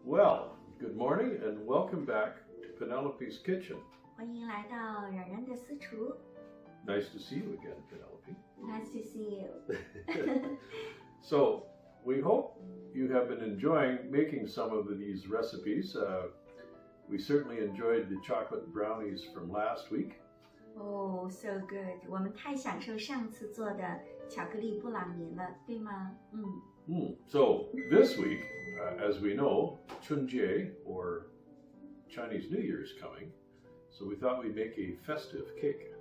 Well, good morning and welcome back to Penelope's Kitchen. 欢迎来到冉冉的私厨。 Nice to see you again, Penelope. Nice to see you. So, we hope you have been enjoying making some of these recipes. We certainly enjoyed the chocolate brownies from last week. Oh, so good. 我们太享受上次做的巧克力布朗尼了，对吗？So, this week, as we know, Chunjie, or Chinese New Year, is coming. So we thought we'd make a festive cake.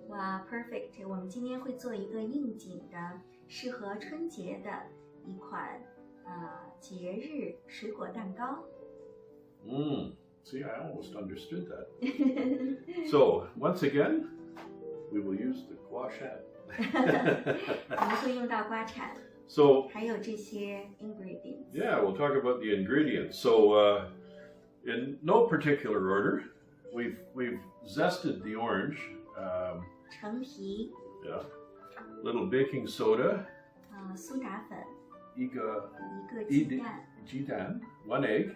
哇 ，perfect！ 我们今天会做一个应景的、适合春节的一款节日水果蛋糕。See, I almost understood that. So, once again, we will use the guashan. 我们会用到瓜铲。 So, 还有这些 ingredients. yeah, we'll talk about the ingredients. So, in no particular order, we've zested the orange. 橙皮。 Yeah. Little baking soda. 苏打粉。 一个鸡蛋。 1 egg.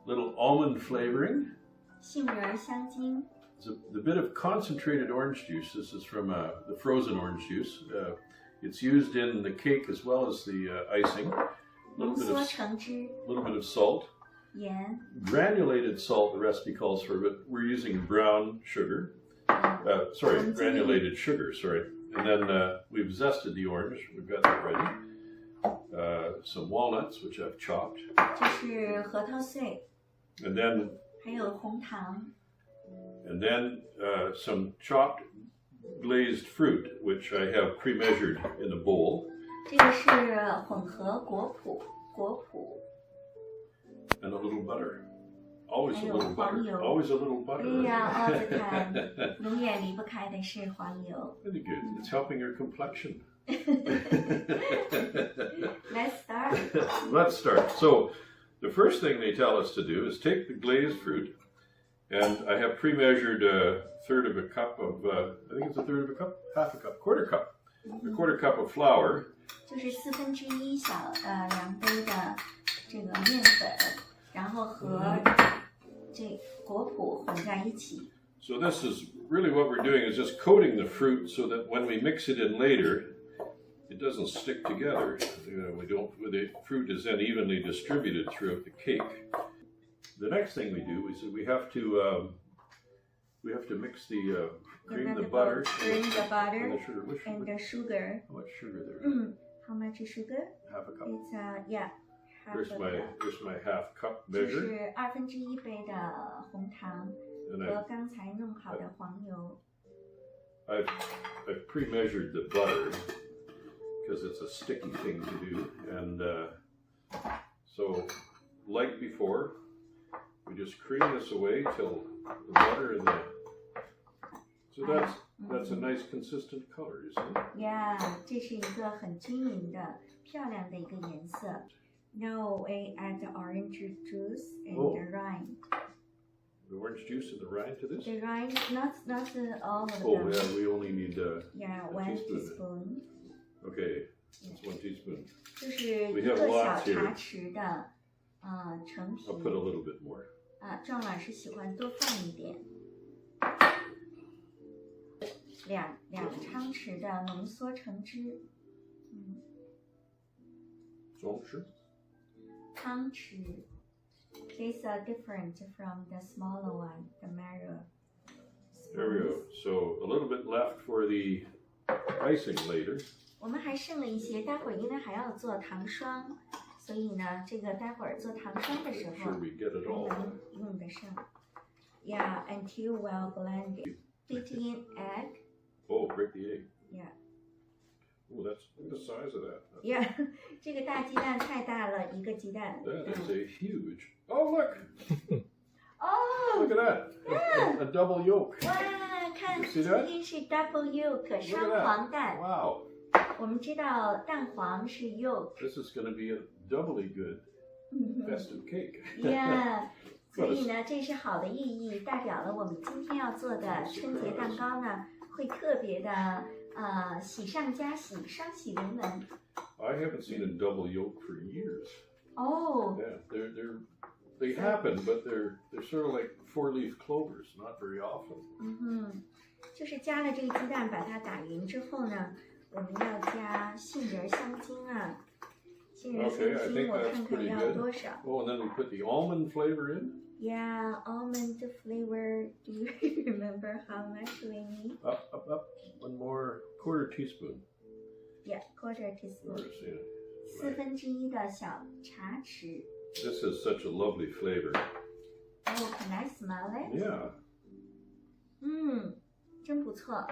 Little almond flavoring. 杏仁香精。 It's a bit of concentrated orange juice. This is from the frozen orange juice. It's used in the cake as well as the icing. A 浓缩橙汁。 little bit of salt. 盐。 Granulated salt, the recipe calls for, but we're using brown sugar. Granulated sugar, sorry. And then we've zested the orange. We've got that ready. Some walnuts, which I've chopped. 这是核桃碎。 And then 还有红糖。 And then some chopped glazed fruit, which I have pre-measured in a bowl. 这个是混合果脯。 And a little butter. Always a 还有 little 黄 butter. 油。 Always a little butter. 对呀 all the time 永远离不开的是黄油。 Very good. It's helping your complexion. Let's start. Let's start. So, the first thing they tell us to do is take the glazed fruit, and I have pre-measured a third of a cup of, I think it's a third of a cup, half a cup, quarter cup, a quarter cup of flour. 就是1/4小量杯的这个面粉，然后和这果脯混在一起。 So this is really what we're doing is just coating the fruit so that when we mix it in later, it doesn't stick together. The fruit is then evenly distributed throughout the cake. The next thing we do is that we have to mix the cream, the butter, cream, the butter, and the sugar. and the sugar. How much sugar there? How much sugar? Half a cup. It's yeah. Here's my half cup 这 measure. 是1/2杯的红糖 And 和刚才弄好的黄油。 I've pre-measured the butter because it's a sticky thing to do, and so like before, we just cream this away till the butter and so that's a nice consistent color, you see? Yeah， 这是一个很均匀的、漂亮的一个颜色。Now we add the orange juice and the rind. The orange juice and the rind to this? The rind, not all of them. Oh yeah, we only need a one teaspoon. Okay, that's 1 teaspoon. 就是一个小茶匙的橙皮。 I'll put a little bit more. 壮老师喜欢多放一点。2汤匙的浓缩橙汁。汤匙。It's different from the smaller one, the measure. There we go. So a little bit left for the icing later. 我们还剩了一些，待会儿因为还要做糖霜，所以呢，这个待会儿做糖霜的时候还能用得上。Yeah, until well blended. Beat in egg. Oh, break the egg. Yeah. Oh, that's look at the size of that. Yeah, 这个大鸡蛋太大了，一个鸡蛋。 That is a huge. Oh, look! Oh, look at that! A double yolk. 哇，看，今天是 double yolk 双黄蛋。 Wow. 我们知道蛋黄是 yolk. This is going to be a doubly good festive cake. Yeah. 所以呢，这是好的意义，代表了我们今天要做的春节蛋糕呢，会特别的喜上加喜，双喜临门。I haven't seen a double yolk for years. Oh. Yeah, they're they happen, but they're sort of like 4-leaf clovers, not very often. 就是加了这个鸡蛋，把它打匀之后呢，我们要加杏仁香精啊。杏仁香精我看看要多少。Oh, and then we put the almond flavor in. Yeah, almond flavor. Do you remember how much we need? Up. 1 more quarter teaspoon. Yeah, quarter teaspoon. 1/4的小茶匙。This is such a lovely flavor. Oh, can I smell it? Yeah. 真不错。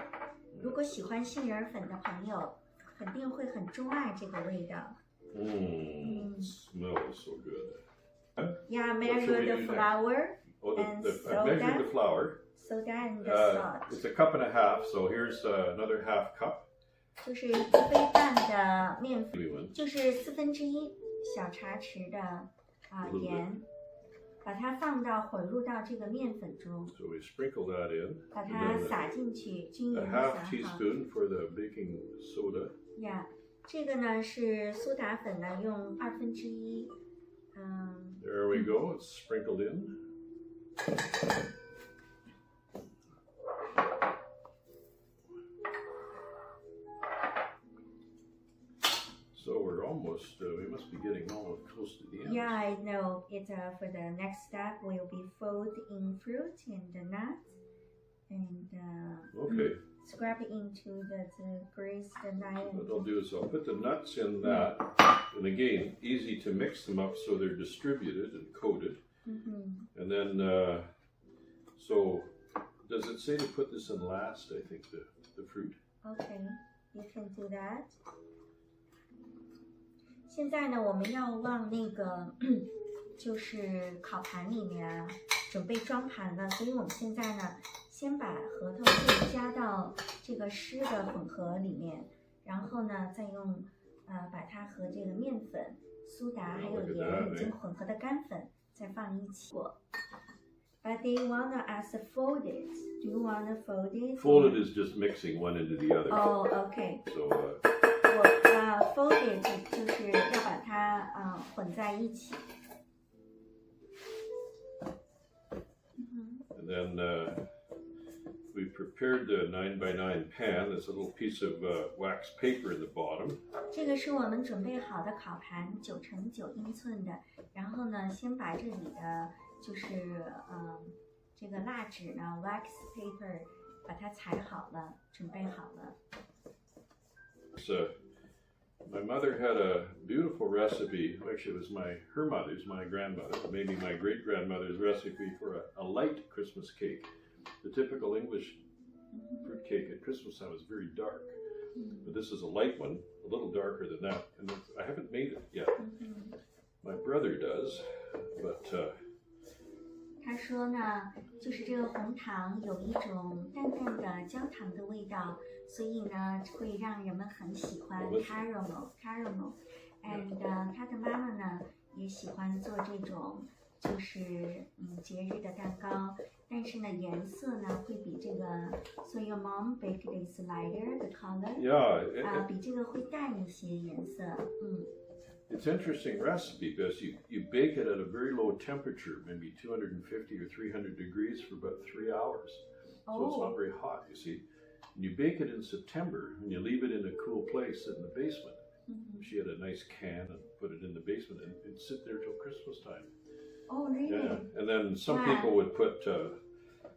如果喜欢杏仁粉的朋友，肯定会很钟爱这个味道。Smells so good. Yeah, measure the flour and soda. Measure the flour. Soda and the salt. It's 1.5 cups, so here's another 1/2 cup. 就是1杯半的面粉，就是1/4小茶匙的盐，把它混入到这个面粉中。So we sprinkle that in. 把它撒进去，均匀的撒好。1/2 teaspoon for the baking soda. Yeah. 这个呢是苏打粉呢，用1/2。There we go. It's sprinkled in. So we're almost. We must be getting almost close to the end. Yeah, I know. It's for the next step will be fold in fruit and the nuts and okay. Scrap it into the grease the nut. What I'll do is I'll put the nuts in that, and again, easy to mix them up so they're distributed and coated. And then, so does it say to put this in last? I think the fruit. Okay, you can do that. 现在呢，我们要往那个就是烤盘里面准备装盘了，所以我们现在呢。先把核桃碎加到这个湿的混合里面，然后呢，再用把它和这个面粉、苏打还有盐已经混合的干粉再放一起。But they wanna us fold it. Do you wanna fold it? Folded is just mixing one into the other. Oh, okay. So. 我fold it 就是要把它混在一起。And then. We prepared the 9x9 pan. There's a little piece of wax paper in the bottom. 这个是我们准备好的烤盘，9x9英寸的。然后呢，先把这里的就是这个蜡纸呢 wax paper 把它裁好了，准备好了。So, my mother had a beautiful recipe. Actually, it was her mother's, my grandmother, maybe my great grandmother's recipe for a light Christmas cake. The typical English fruit cake at Christmas time is very dark, but this is a light one, a little darker than that. And I haven't made it yet. My brother does, but. 他说呢，就是这个红糖有一种淡淡的焦糖的味道，所以呢会让人们很喜欢 caramel。And 他的妈妈呢也喜欢做这种就是节日的蛋糕。但是呢，颜色呢会比这个 ，so your mom baked is lighter the color. Yeah. 比这个会淡一些颜色。It's an interesting recipe because you bake it at a very low temperature, maybe 250 or 300 degrees for about 3 hours. So it's not very hot, you see. And you bake it in September and you leave it in a cool place in the basement. She had a nice can and put it in the basement and it'd sit there till Christmas time. Oh, really? Yeah. And then some people would put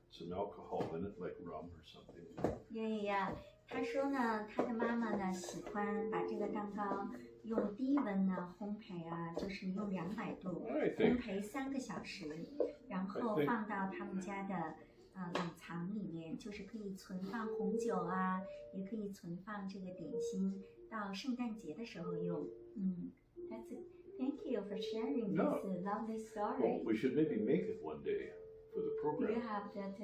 some alcohol in it, like rum or something. Yeah. 他说呢，他的妈妈呢喜欢把这个蛋糕用低温呢烘焙啊，就是用200度烘焙3个小时，然后放到他们家的冷藏里面，就是可以存放红酒啊，也可以存放这个点心，到圣诞节的时候用。That's it. Thank you for sharing this lovely story. Well, we should maybe make it one day for the program. Do you have that?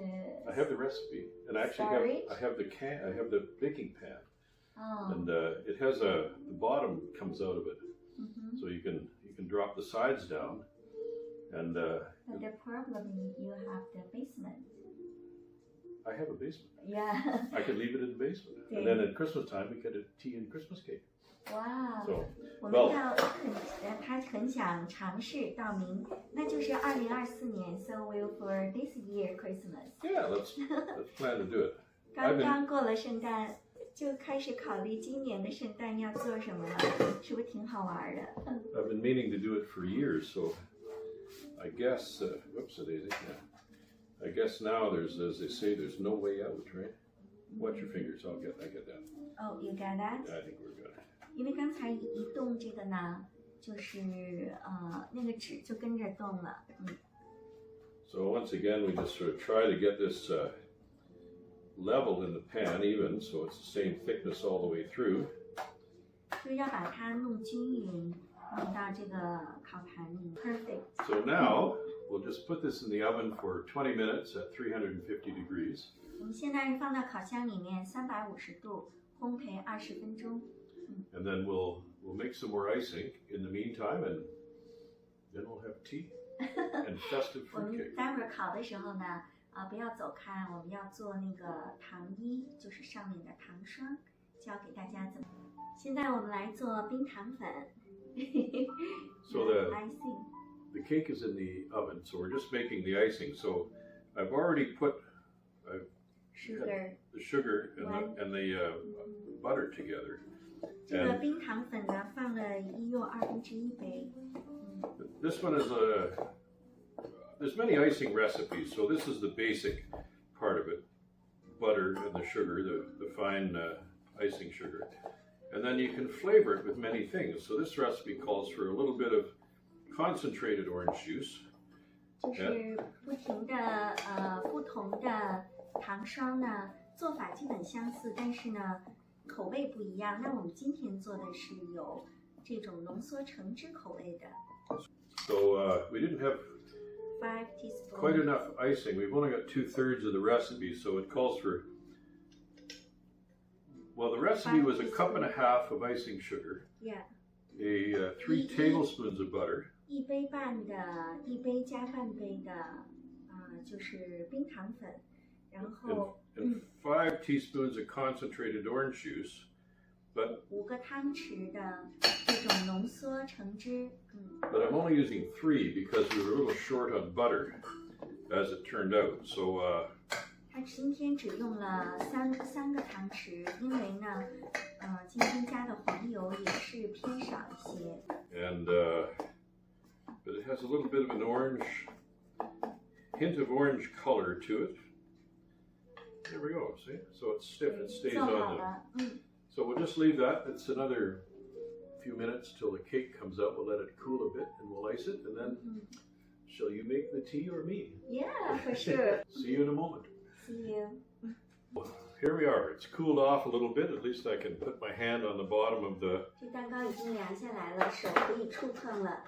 I have the recipe, and I actually have the can. I have the baking pan, and it has the bottom comes out of it, so you can drop the sides down, and. But the problem is you have the basement. I have a basement. Yeah. I could leave it in the basement. And then at Christmas time, we could have tea and Christmas cake. Wow. So, 我们要他很想尝试道明，那就是2024年 ，so will for this year Christmas. Yeah, let's plan to do it. 刚刚过了圣诞，就开始考虑今年的圣诞要做什么了，是不是挺好玩的？I've been meaning to do it for years, so I guess, whoops, daisy. Yeah. I guess now there's, as they say, there's no way out, right? Watch your fingers. I get that. Oh, you got that? I think we're good. 因为刚才一动这个呢，就是那个纸就跟着动了。So once again, we just sort of try to get this level in the pan even, so it's the same thickness all the way through. 就要把它弄均匀，弄到这个烤盘里 ，perfect. So now we'll just put this in the oven for 20 minutes at 350 degrees. 我们现在放到烤箱里面350度烘焙20分钟。And then we'll make some more icing in the meantime, and then we'll have tea and festive 我 fruit 们 cake. 待会儿烤的时候呢，不要走开，我们要做那个糖衣，就是上面的糖霜，教给大家怎么。现在我们来做冰糖粉。So icing. The cake is in the oven, so we're just making the icing. So I've already put sugar, the sugar and the butter together. 这个冰糖粉呢，放了1又1/2杯。This one is there's many icing recipes, so this is the basic part of it. Butter and the sugar, the fine icing sugar. And then you can flavor it with many things. So this recipe calls for a little bit of concentrated orange juice. 就是不同的糖霜呢，做法基本相似，但是呢，口味不一样。那我们今天做的是有这种浓缩橙汁口味的。So we didn't have 5 teaspoons. Quite enough icing. We've only got 2/3 of the recipe, so it calls for. Well, the recipe was 1.5 cups of icing sugar. Yeah. 3 tablespoons of butter. 1杯半的，1杯加半杯的，就是冰糖粉，然后and 5 teaspoons of concentrated orange juice. But 5个汤匙的这种浓缩橙汁。But I'm only using 3 because we were a little short on butter, as it turned out. So 他今天只用了3个汤匙，因为呢，今天加的黄油也是偏少一些。And but it has a little bit of an hint of orange color to it. There we go. See, so it's stiff. It stays on there. So we'll just leave that. It's another few minutes till the cake comes out. We'll let it cool a bit, and we'll ice it, and then shall you make the tea or me? Yeah, for sure. See you in a moment. See you. Here we are. It's cooled off a little bit. At least I can put my hand on the bottom of the. 这蛋糕已经凉下来了，手可以触碰了。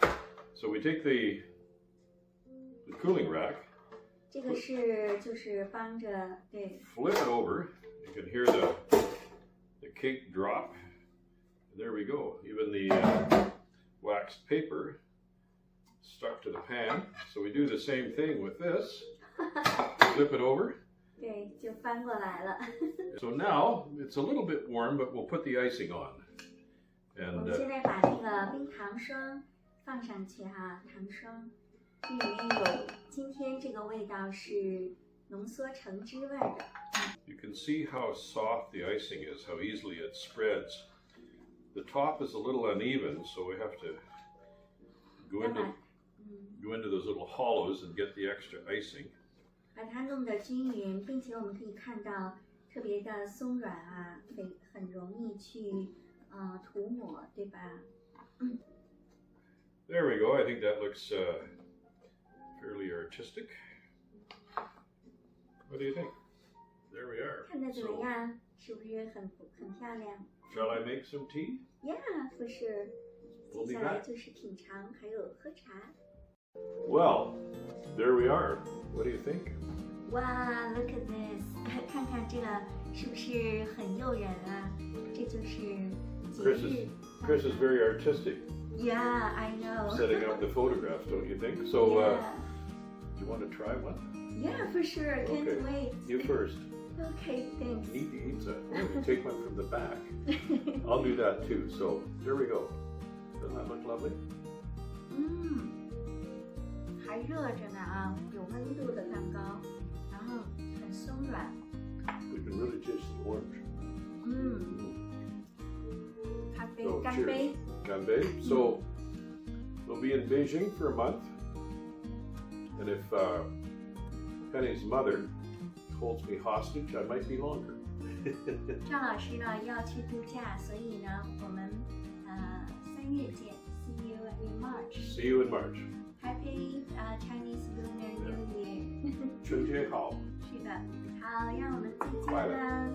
So we take the cooling rack. 这个是就是帮着对。Flip it over. You can hear the cake drop. And there we go. Even the waxed paper stuck to the pan. So we do the same thing with this. Flip it over. 对，就翻过来了。So now it's a little bit warm, but we'll put the icing on. 我 And 们现在把那个冰糖霜放上去哈，糖霜，这里面有今天这个味道是浓缩橙汁味的。you can see how soft the icing is, how easily it spreads. The top is a little uneven, so we have to go into those little hollows and get the extra icing. 把它弄得均匀，并且我们可以看到特别的松软啊，很容易去涂抹，对吧There we go. I think that looks fairly artistic. What do you think? There we are. 看着怎么样？是不是很漂亮 Shall I make some tea?？Yeah, for sure. 接下来就是品尝，还有喝茶。Well, there we are. What do you think? Wow, look at this! 看看这个是不是很诱人啊？这就是节日。Chris is very artistic. Yeah, I know. Setting up the photographs, don't you think? So, do you want to try one? Yeah, for sure. Can't Okay. wait. You first. Okay, thanks. Neat pizza. Oh, take one from the back. I'll do that too. So there we go. Doesn't that look lovely? 还热着呢啊，有温度的蛋糕，然后很松软。You can really taste the orange. 咖啡 So 干 cheers. 杯。 Ganbei. So we'll be in Beijing for a month. And if Penny's mother holds me hostage, I might be longer. 赵老师呢要去度假，所以呢，我们3月见。See you in March. See you in March. Happy Chinese Lunar New Year. 春节好。是的，好，让我们再见啦。